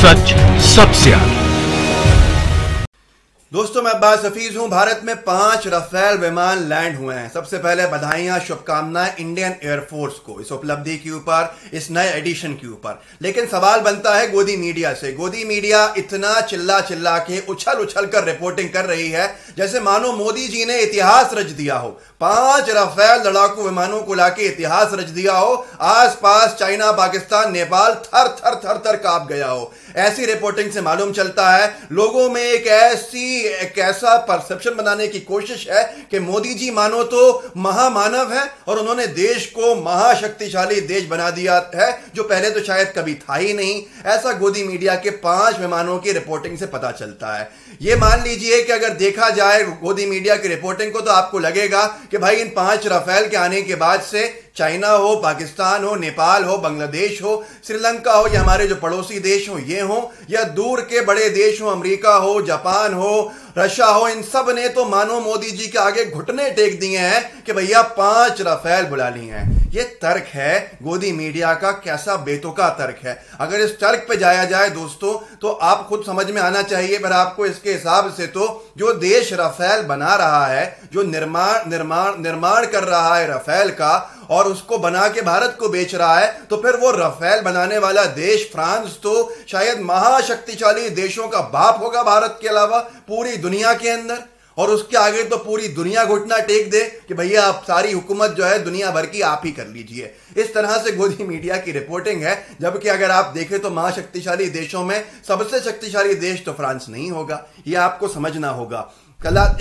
सच सबसे आगे। दोस्तों मैं अब्बास हफीज हूं। भारत में 5 राफेल विमान लैंड हुए हैं। सबसे पहले बधाइयां, शुभकामनाएं इंडियन एयरफोर्स को इस उपलब्धि के ऊपर, इस नए एडिशन के ऊपर। लेकिन सवाल बनता है गोदी मीडिया से। गोदी मीडिया इतना चिल्ला चिल्ला के उछल उछल कर रिपोर्टिंग कर रही है जैसे मानो मोदी जी ने इतिहास रच दिया हो। 5 राफेल लड़ाकू विमानों को लाके इतिहास रच दिया हो। आसपास चाइना, पाकिस्तान, नेपाल थर थर थर थर कांप गया हो। ऐसी रिपोर्टिंग से मालूम चलता है लोगों में एक ऐसा परसेप्शन बनाने की कोशिश है कि मोदी जी मानो तो महामानव है और उन्होंने देश को महाशक्तिशाली देश बना दिया है, जो पहले तो शायद कभी था ही नहीं। ऐसा गोदी मीडिया के 5 विमानों की रिपोर्टिंग से पता चलता है। यह मान लीजिए कि अगर देखा जाए गोदी मीडिया की रिपोर्टिंग को तो आपको लगेगा कि भाई इन 5 राफेल के आने के बाद से चाइना हो, पाकिस्तान हो, नेपाल हो, बांग्लादेश हो, श्रीलंका हो, या हमारे जो पड़ोसी देश हो ये हो, या दूर के बड़े देश हो, अमेरिका हो, जापान हो, रशिया हो, इन सब ने तो मानो मोदी जी के आगे घुटने टेक दिए हैं कि भैया 5 राफेल बुला लिए हैं। ये तर्क है गोदी मीडिया का, कैसा बेतुका तर्क है। अगर इस तर्क पे जाया जाए दोस्तों तो आप खुद समझ में आना चाहिए। पर आपको इसके हिसाब से तो जो देश राफेल बना रहा है, जो निर्माण कर रहा है राफेल का, और उसको बना के भारत को बेच रहा है, तो फिर वो राफेल बनाने वाला देश फ्रांस तो शायद महाशक्तिशाली देशों का बाप होगा भारत के अलावा पूरी दुनिया के अंदर। और उसके आगे तो पूरी दुनिया घुटना टेक दे कि भैया आप सारी हुकूमत जो है दुनिया भर की आप ही कर लीजिए। इस तरह से गोदी मीडिया की रिपोर्टिंग है। जबकि अगर आप देखें तो महाशक्तिशाली देशों में सबसे शक्तिशाली देश तो फ्रांस नहीं होगा। यह आपको समझना होगा।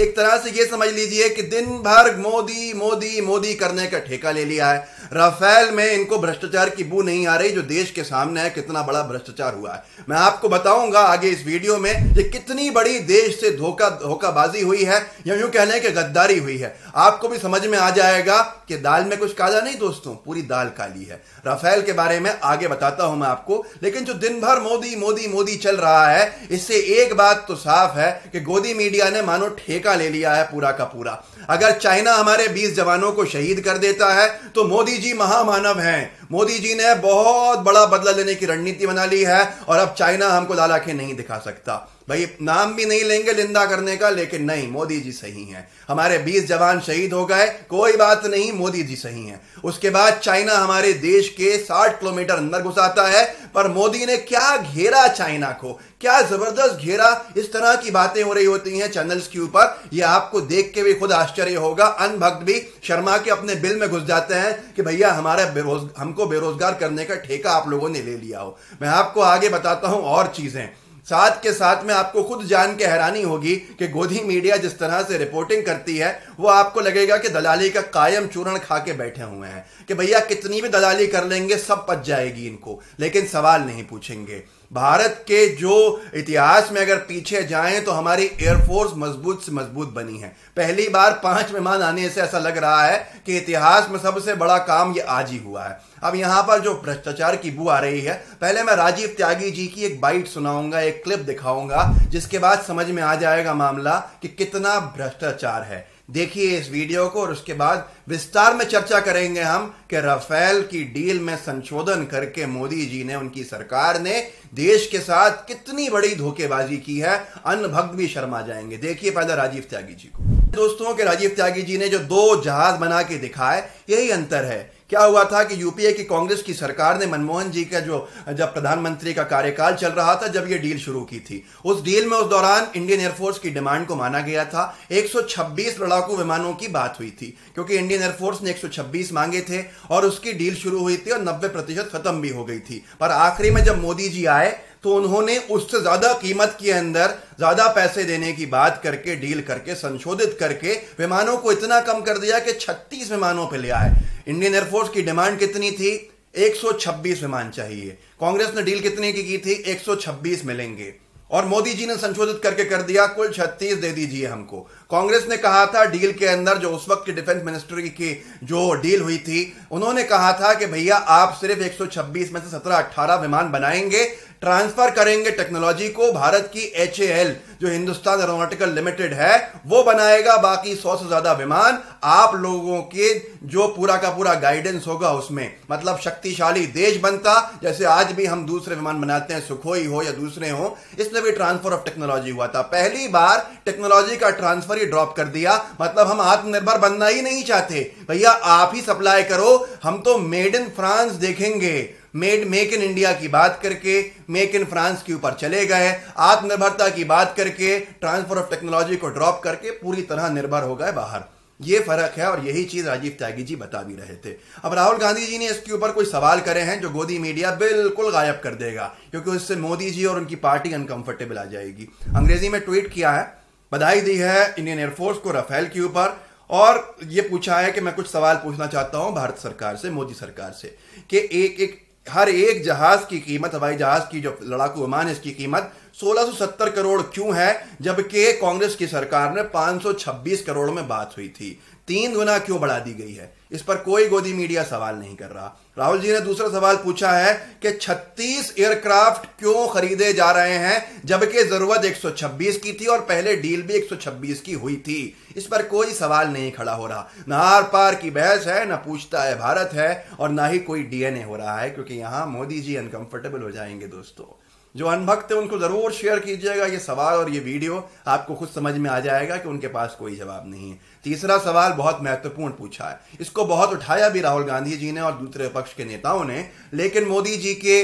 एक तरह से यह समझ लीजिए कि दिन भर मोदी मोदी मोदी करने का ठेका ले लिया है। राफेल में इनको भ्रष्टाचार की बू नहीं आ रही, जो देश के सामने है कितना बड़ा भ्रष्टाचार हुआ है। मैं आपको बताऊंगा आगे इस वीडियो में कि कितनी बड़ी देश से धोखाबाजी हुई है, या यूं कह लें कि गद्दारी हुई है। आपको भी समझ में आ जाएगा कि दाल में कुछ काला नहीं दोस्तों, पूरी दाल काली है। राफेल के बारे में आगे बताता हूं मैं आपको। लेकिन जो दिन भर मोदी मोदी मोदी चल रहा है, इससे एक बात तो साफ है कि गोदी मीडिया ने मानो ठेका ले लिया है पूरा का पूरा। अगर चाइना हमारे 20 जवानों को शहीद कर देता है तो मोदी जी महामानव हैं। मोदी जी ने बहुत बड़ा बदला लेने की रणनीति बना ली है और अब चाइना हमको लाल आंखें नहीं दिखा सकता। भाई नाम भी नहीं लेंगे निंदा करने का, लेकिन नहीं, मोदी जी सही हैं। हमारे 20 जवान शहीद हो गए, कोई बात नहीं, मोदी जी सही हैं। उसके बाद चाइना हमारे देश के 60 किलोमीटर अंदर घुसाता है, पर मोदी ने क्या घेरा चाइना को, क्या जबरदस्त घेरा। इस तरह की बातें हो रही होती हैं चैनल्स के ऊपर, ये आपको देख के भी खुद आश्चर्य होगा। अनभक्त भी शर्मा के अपने बिल में घुस जाते हैं कि भैया हमको बेरोजगार करने का ठेका आप लोगों ने ले लिया हो। मैं आपको आगे बताता हूं और चीजें। साथ के साथ में आपको खुद जान के हैरानी होगी कि गोदी मीडिया जिस तरह से रिपोर्टिंग करती है, वो आपको लगेगा कि दलाली का कायम चूर्ण खा के बैठे हुए हैं कि भैया कितनी भी दलाली कर लेंगे सब पच जाएगी इनको, लेकिन सवाल नहीं पूछेंगे। भारत के जो इतिहास में अगर पीछे जाएं तो हमारी एयरफोर्स मजबूत से मजबूत बनी है। पहली बार 5 विमान आने से ऐसा लग रहा है कि इतिहास में सबसे बड़ा काम ये आज ही हुआ है। अब यहां पर जो भ्रष्टाचार की बू आ रही है, पहले मैं राजीव त्यागी जी की एक बाइट सुनाऊंगा, एक क्लिप दिखाऊंगा, जिसके बाद समझ में आ जाएगा मामला कि कितना भ्रष्टाचार है। देखिए इस वीडियो को और उसके बाद विस्तार में चर्चा करेंगे हम कि राफेल की डील में संशोधन करके मोदी जी ने, उनकी सरकार ने देश के साथ कितनी बड़ी धोखेबाजी की है। अन्य भक्त भी शर्मा जाएंगे। देखिए पहले राजीव त्यागी जी को। दोस्तों के राजीव त्यागी जी ने जो 2 जहाज बना के दिखाए, यही अंतर है। क्या हुआ था कि यूपीए की कांग्रेस की सरकार ने मनमोहन जी का जब प्रधानमंत्री का कार्यकाल चल रहा था, जब ये डील शुरू की थी, उस डील में उस दौरान इंडियन एयरफोर्स की डिमांड को माना गया था। 126 लड़ाकू विमानों की बात हुई थी, क्योंकि इंडियन एयरफोर्स ने 126 मांगे थे और उसकी डील शुरू हुई थी और 90% खत्म भी हो गई थी। पर आखिरी में जब मोदी जी आए तो उन्होंने उससे ज्यादा कीमत के अंदर ज्यादा पैसे देने की बात करके, डील करके, संशोधित करके विमानों को इतना कम कर दिया कि 36 विमानों पे ले आए। इंडियन एयरफोर्स की डिमांड कितनी थी? 126 विमान चाहिए। कांग्रेस ने डील कितने की थी? 126 मिलेंगे। और मोदी जी ने संशोधित करके कर दिया कुल 36 दे दीजिए हमको। कांग्रेस ने कहा था डील के अंदर, जो उस वक्त की डिफेंस मिनिस्ट्री की जो डील हुई थी, उन्होंने कहा था कि भैया आप सिर्फ 126 में से 17-18 विमान बनाएंगे, ट्रांसफर करेंगे टेक्नोलॉजी को, भारत की HAL जो हिंदुस्तान एरोनॉटिकल लिमिटेड है वो बनाएगा, बाकी 100 से ज्यादा विमान आप लोगों के जो पूरा का पूरा गाइडेंस होगा उसमें मतलब शक्तिशाली देश बनता। जैसे आज भी हम दूसरे विमान बनाते हैं, सुखोई हो या दूसरे हो, इसमें भी ट्रांसफर ऑफ टेक्नोलॉजी हुआ था। पहली बार टेक्नोलॉजी का ट्रांसफर ही ड्रॉप कर दिया। मतलब हम आत्मनिर्भर बनना ही नहीं चाहते, भैया आप ही सप्लाई करो, हम तो मेड इन फ्रांस देखेंगे। मेक इन इंडिया की बात करके मेक इन फ्रांस के ऊपर चले गए, आत्मनिर्भरता की बात करके ट्रांसफर ऑफ टेक्नोलॉजी को ड्रॉप करके पूरी तरह निर्भर हो गए बाहर। ये फर्क है और यही चीज राजीव त्यागी जी बता भी रहे थे। अब राहुल गांधी जी ने इसके ऊपर कोई सवाल करे हैं जो गोदी मीडिया बिल्कुल गायब कर देगा, क्योंकि उससे मोदी जी और उनकी पार्टी अनकंफर्टेबल आ जाएगी। अंग्रेजी में ट्वीट किया है, बधाई दी है इंडियन एयरफोर्स को राफेल के ऊपर, और ये पूछा है कि मैं कुछ सवाल पूछना चाहता हूं भारत सरकार से, मोदी सरकार से, कि हर एक जहाज की कीमत, हवाई जहाज की जो लड़ाकू विमान है इसकी कीमत 1670 करोड़ क्यों है, जबकि कांग्रेस की सरकार ने 526 करोड़ में बात हुई थी। 3 गुना क्यों बढ़ा दी गई है? इस पर कोई गोदी मीडिया सवाल नहीं कर रहा। राहुल जी ने दूसरा सवाल पूछा है कि 36 एयरक्राफ्ट क्यों खरीदे जा रहे हैं, जबकि जरूरत 126 की थी और पहले डील भी 126 की हुई थी। इस पर कोई सवाल नहीं खड़ा हो रहा। ना आर पार की बहस है, ना पूछता है भारत है, और ना ही कोई डीएनए हो रहा है, क्योंकि यहां मोदी जी अनकंफर्टेबल हो जाएंगे। दोस्तों, जो अनभक्त है उनको जरूर शेयर कीजिएगा ये सवाल और ये वीडियो, आपको खुद समझ में आ जाएगा कि उनके पास कोई जवाब नहीं है। तीसरा सवाल बहुत महत्वपूर्ण पूछा है, इसको बहुत उठाया भी राहुल गांधी जी ने और दूसरे पक्ष के नेताओं ने, लेकिन मोदी जी के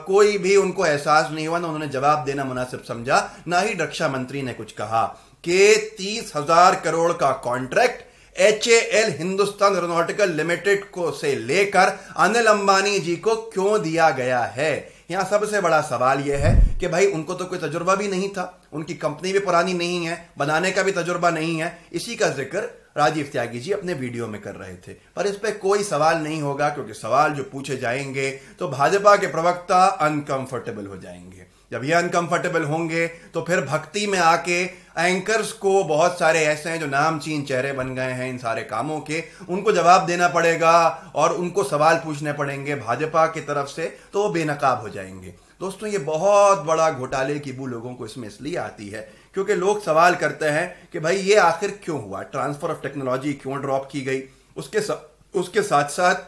कोई भी उनको एहसास नहीं हुआ, ना उन्होंने जवाब देना मुनासिब समझा, ना ही रक्षा मंत्री ने कुछ कहा कि 30,000 करोड़ का contract HAL Hindustan aeronautical limited को से लेकर अनिल अंबानी जी को क्यों दिया गया है। यहां सबसे बड़ा सवाल यह है कि भाई उनको तो कोई तजुर्बा भी नहीं था, उनकी कंपनी भी पुरानी नहीं है, बनाने का भी तजुर्बा नहीं है। इसी का जिक्र राजीव त्यागी जी अपने वीडियो में कर रहे थे, पर इस पे कोई सवाल नहीं होगा, क्योंकि सवाल जो पूछे जाएंगे तो भाजपा के प्रवक्ता अनकंफर्टेबल हो जाएंगे। जब ये अनकंफर्टेबल होंगे तो फिर भक्ति में आके एंकर्स को, बहुत सारे ऐसे हैं जो नामचीन चेहरे बन गए हैं इन सारे कामों के, उनको जवाब देना पड़ेगा और उनको सवाल पूछने पड़ेंगे भाजपा की तरफ से, तो वो बेनकाब हो जाएंगे। दोस्तों, ये बहुत बड़ा घोटाले की बू लोगों को इसमें इसलिए आती है क्योंकि लोग सवाल करते हैं कि भाई ये आखिर क्यों हुआ, ट्रांसफर ऑफ टेक्नोलॉजी क्यों ड्रॉप की गई, उसके साथ साथ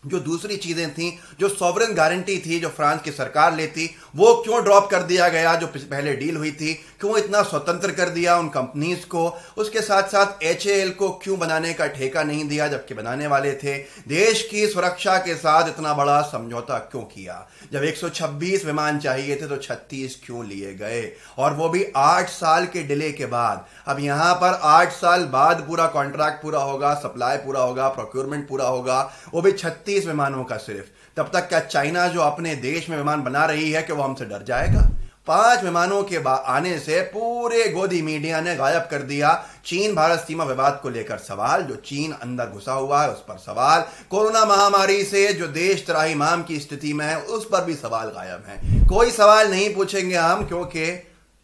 जो दूसरी चीजें थी, जो सॉवरेन गारंटी थी जो फ्रांस की सरकार लेती, वो क्यों ड्रॉप कर दिया गया, जो पहले डील हुई थी, क्यों इतना स्वतंत्र कर दिया उन कंपनीज को, उसके साथ साथ HAL को क्यों बनाने का ठेका नहीं दिया जबकि बनाने वाले थे, देश की सुरक्षा के साथ इतना बड़ा समझौता क्यों किया, जब 126 विमान चाहिए थे तो 36 क्यों लिए गए, और वो भी 8 साल के डिले के बाद। अब यहां पर 8 साल बाद पूरा कॉन्ट्रैक्ट पूरा होगा, सप्लाई पूरा होगा, प्रोक्योरमेंट पूरा होगा, वो भी 36 विमानों का सिर्फ। तब तक क्या चाइना जो अपने देश में विमान बना रही है कि वो हमसे डर जाएगा? 5 विमानों के आने से पूरे गोदी मीडिया ने गायब कर दिया चीन भारत सीमा विवाद को लेकर सवाल, जो चीन अंदर घुसा हुआ है उस पर सवाल, कोरोना महामारी से जो देश त्राहिमाम की स्थिति में है उस पर भी सवाल गायब है। कोई सवाल नहीं पूछेंगे हम, क्योंकि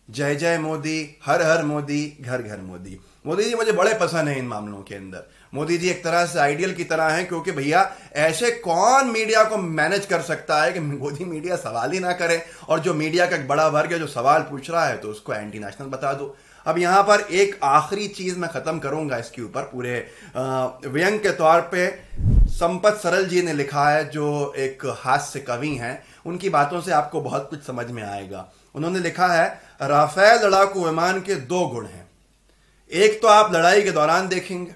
जय जय मोदी, हर हर मोदी, घर घर मोदी। मोदी जी मुझे बड़े पसंद है इन मामलों के अंदर। मोदी जी एक तरह से आइडियल की तरह हैं, क्योंकि भैया ऐसे कौन मीडिया को मैनेज कर सकता है कि मोदी मीडिया सवाल ही ना करे, और जो मीडिया का एक बड़ा वर्ग है जो सवाल पूछ रहा है तो उसको एंटी नेशनल बता दो। अब यहां पर एक आखिरी चीज मैं खत्म करूंगा इसके ऊपर पूरे व्यंग के तौर पे। संपत सरल जी ने लिखा है, जो एक हास्य कवि हैं, उनकी बातों से आपको बहुत कुछ समझ में आएगा। उन्होंने लिखा है, राफेल लड़ाकू विमान के 2 गुण हैं, एक तो आप लड़ाई के दौरान देखेंगे,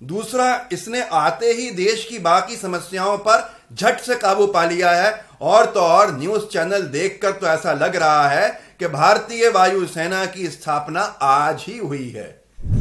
दूसरा इसने आते ही देश की बाकी समस्याओं पर झट से काबू पा लिया है, और तो और न्यूज चैनल देखकर तो ऐसा लग रहा है कि भारतीय वायुसेना की स्थापना आज ही हुई है।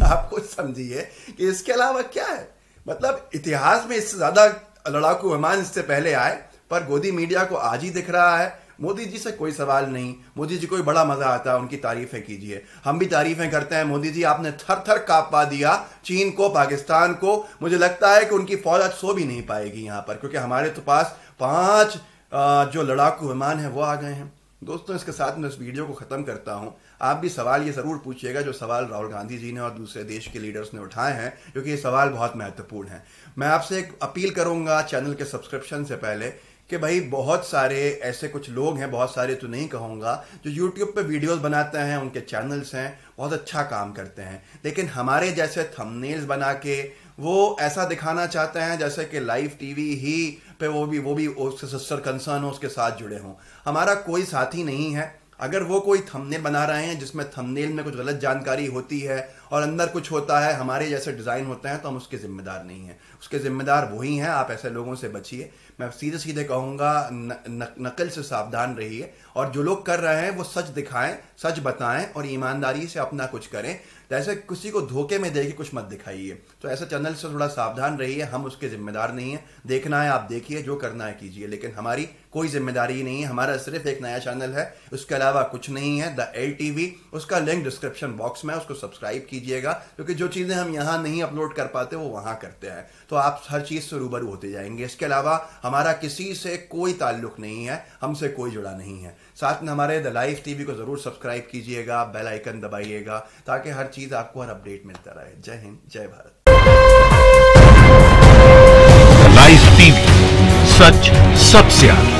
आप कुछ समझिए कि इसके अलावा क्या है। मतलब इतिहास में इससे ज्यादा लड़ाकू विमान इससे पहले आए, पर गोदी मीडिया को आज ही दिख रहा है। मोदी जी से कोई सवाल नहीं, मोदी जी को बड़ा मजा आता है, उनकी तारीफें कीजिए, हम भी तारीफें करते हैं। मोदी जी आपने थर थर कांपा दिया चीन को, पाकिस्तान को। मुझे लगता है कि उनकी फौज आज सो भी नहीं पाएगी यहां पर, क्योंकि हमारे तो पास 5 जो लड़ाकू विमान है वो आ गए हैं। दोस्तों, इसके साथ मैं इस वीडियो को खत्म करता हूं। आप भी सवाल ये जरूर पूछिएगा जो सवाल राहुल गांधी जी ने और दूसरे देश के लीडर्स ने उठाए हैं, क्योंकि ये सवाल बहुत महत्वपूर्ण है। मैं आपसे एक अपील करूंगा चैनल के सब्सक्रिप्शन से पहले कि भाई बहुत सारे ऐसे कुछ लोग हैं, बहुत सारे तो नहीं कहूँगा, जो यूट्यूब पे वीडियोस बनाते हैं, उनके चैनल्स हैं, बहुत अच्छा काम करते हैं, लेकिन हमारे जैसे थंबनेल्स बना के वो ऐसा दिखाना चाहते हैं जैसे कि लाइव टीवी ही पे वो भी उसके सिस्टर कंसर्न हो, उसके साथ जुड़े हों। हमारा कोई साथी नहीं है। अगर वो कोई थंबनेल बना रहे हैं जिसमें थंबनेल में कुछ गलत जानकारी होती है और अंदर कुछ होता है, हमारे जैसे डिज़ाइन होते हैं, तो हम उसके जिम्मेदार नहीं हैं। उसके जिम्मेदार वही हैं। आप ऐसे लोगों से बचिए। मैं सीधे सीधे कहूँगा, नकल से सावधान रहिए, और जो लोग कर रहे हैं वो सच दिखाएं, सच बताएं और ईमानदारी से अपना कुछ करें। जैसे किसी को धोखे में देके कुछ मत दिखाइए। तो ऐसे चैनल से थोड़ा सावधान रहिए। हम उसके जिम्मेदार नहीं हैं। देखना है आप देखिए, जो करना है कीजिए, लेकिन हमारी कोई जिम्मेदारी नहीं है। हमारा सिर्फ एक नया चैनल है, उसके अलावा कुछ नहीं है, द LTV। उसका लिंक डिस्क्रिप्शन बॉक्स में, उसको सब्सक्राइब कीजिएगा, क्योंकि जो चीज़ें हम यहाँ नहीं अपलोड कर पाते वो वहाँ करते हैं, तो आप हर चीज़ से रूबरू होते जाएंगे। इसके अलावा हमारा किसी से कोई ताल्लुक नहीं है, हमसे कोई जुड़ा नहीं है। साथ में हमारे द लाइव टीवी को ज़रूर सब्सक्राइब कीजिएगा, बेल आइकन दबाइएगा, ताकि हर चीज़ आपको हर अपडेट मिलता रहे। जय हिंद, जय भारत। लाइव टीवी, सच सबसे आगे।